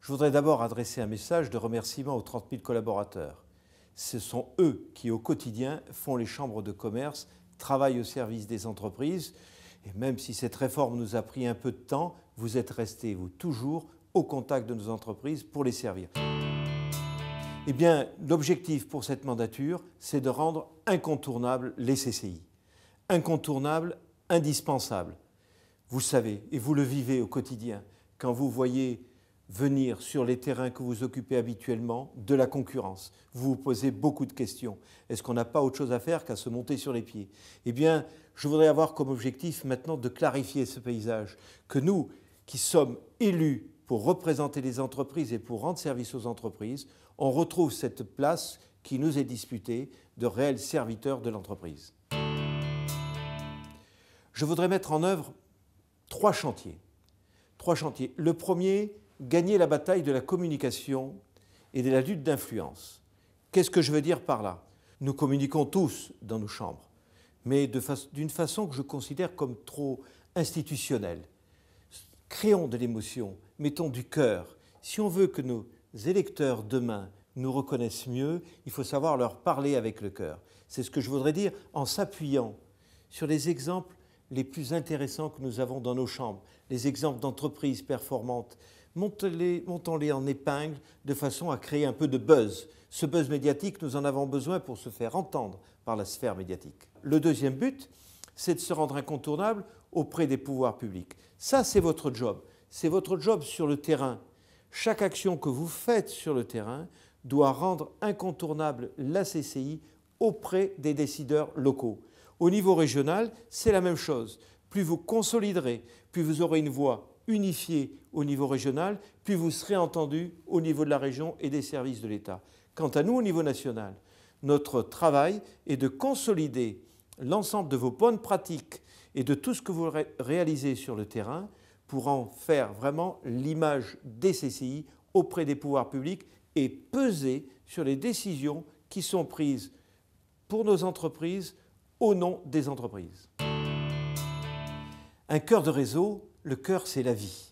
Je voudrais d'abord adresser un message de remerciement aux 30 000 collaborateurs. Ce sont eux qui, au quotidien, font les chambres de commerce, travaillent au service des entreprises. Et même si cette réforme nous a pris un peu de temps, vous êtes restés, vous, toujours au contact de nos entreprises pour les servir. Eh bien, l'objectif pour cette mandature, c'est de rendre incontournables les CCI. Incontournables, indispensables. Vous savez, et vous le vivez au quotidien, quand vous voyez venir sur les terrains que vous occupez habituellement de la concurrence. Vous vous posez beaucoup de questions. Est-ce qu'on n'a pas autre chose à faire qu'à se monter sur les pieds? Eh bien, je voudrais avoir comme objectif maintenant de clarifier ce paysage, que nous, qui sommes élus pour représenter les entreprises et pour rendre service aux entreprises, on retrouve cette place qui nous est disputée de réels serviteurs de l'entreprise. Je voudrais mettre en œuvre trois chantiers. Le premier, gagner la bataille de la communication et de la lutte d'influence. Qu'est-ce que je veux dire par là? Nous communiquons tous dans nos chambres, mais d'une façon que je considère comme trop institutionnelle. Créons de l'émotion, mettons du cœur. Si on veut que nos électeurs demain nous reconnaissent mieux, il faut savoir leur parler avec le cœur. C'est ce que je voudrais dire en s'appuyant sur les exemples les plus intéressants que nous avons dans nos chambres, les exemples d'entreprises performantes. Montons-les en épingle de façon à créer un peu de buzz. Ce buzz médiatique, nous en avons besoin pour se faire entendre par la sphère médiatique. Le deuxième but, c'est de se rendre incontournable auprès des pouvoirs publics. Ça, c'est votre job. C'est votre job sur le terrain. Chaque action que vous faites sur le terrain doit rendre incontournable la CCI auprès des décideurs locaux. Au niveau régional, c'est la même chose. Plus vous consoliderez, plus vous aurez une voix unifiée au niveau régional, plus vous serez entendu au niveau de la région et des services de l'État. Quant à nous, au niveau national, notre travail est de consolider l'ensemble de vos bonnes pratiques et de tout ce que vous réalisez sur le terrain pour en faire vraiment l'image des CCI auprès des pouvoirs publics et peser sur les décisions qui sont prises pour nos entreprises au nom des entreprises. Un cœur de réseau, le cœur c'est la vie.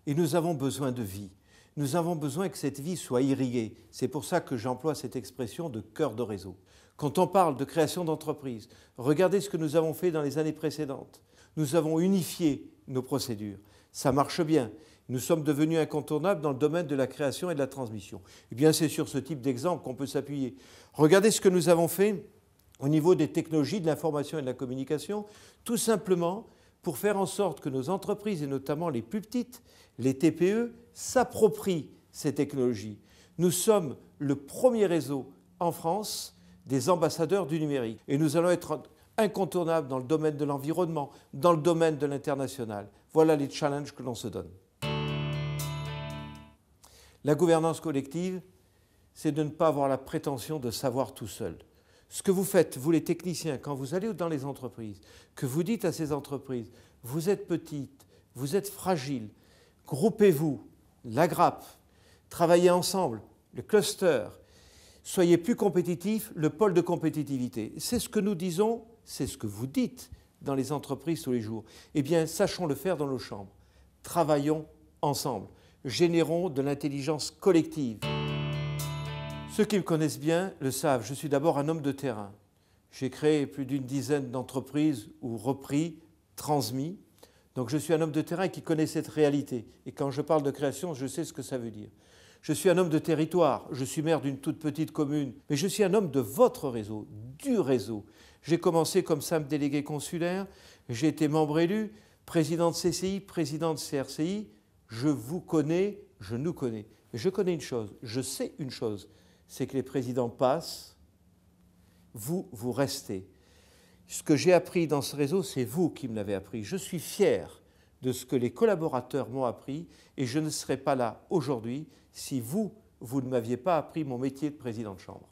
Et nous avons besoin de vie. Nous avons besoin que cette vie soit irriguée. C'est pour ça que j'emploie cette expression de cœur de réseau. Quand on parle de création d'entreprise, regardez ce que nous avons fait dans les années précédentes. Nous avons unifié nos procédures. Ça marche bien. Nous sommes devenus incontournables dans le domaine de la création et de la transmission. Eh bien, c'est sur ce type d'exemple qu'on peut s'appuyer. Regardez ce que nous avons fait au niveau des technologies de l'information et de la communication, tout simplement pour faire en sorte que nos entreprises, et notamment les plus petites, les TPE, s'approprient ces technologies. Nous sommes le premier réseau en France des ambassadeurs du numérique. Et nous allons être incontournables dans le domaine de l'environnement, dans le domaine de l'international. Voilà les challenges que l'on se donne. La gouvernance collective, c'est de ne pas avoir la prétention de savoir tout seul. Ce que vous faites, vous les techniciens, quand vous allez dans les entreprises, que vous dites à ces entreprises, vous êtes petites, vous êtes fragiles, groupez-vous, la grappe, travaillez ensemble, le cluster, soyez plus compétitifs, le pôle de compétitivité. C'est ce que nous disons, c'est ce que vous dites dans les entreprises tous les jours. Eh bien, sachons le faire dans nos chambres. Travaillons ensemble, générons de l'intelligence collective. Ceux qui me connaissent bien le savent, je suis d'abord un homme de terrain. J'ai créé plus d'une dizaine d'entreprises ou repris, transmis. Donc je suis un homme de terrain qui connaît cette réalité. Et quand je parle de création, je sais ce que ça veut dire. Je suis un homme de territoire, je suis maire d'une toute petite commune, mais je suis un homme de votre réseau, du réseau. J'ai commencé comme simple délégué consulaire, j'ai été membre élu, président de CCI, président de CRCI. Je vous connais, je nous connais. Et je connais une chose, je sais une chose, c'est que les présidents passent, vous restez. Ce que j'ai appris dans ce réseau, c'est vous qui me l'avez appris. Je suis fier de ce que les collaborateurs m'ont appris et je ne serais pas là aujourd'hui si vous ne m'aviez pas appris mon métier de président de chambre.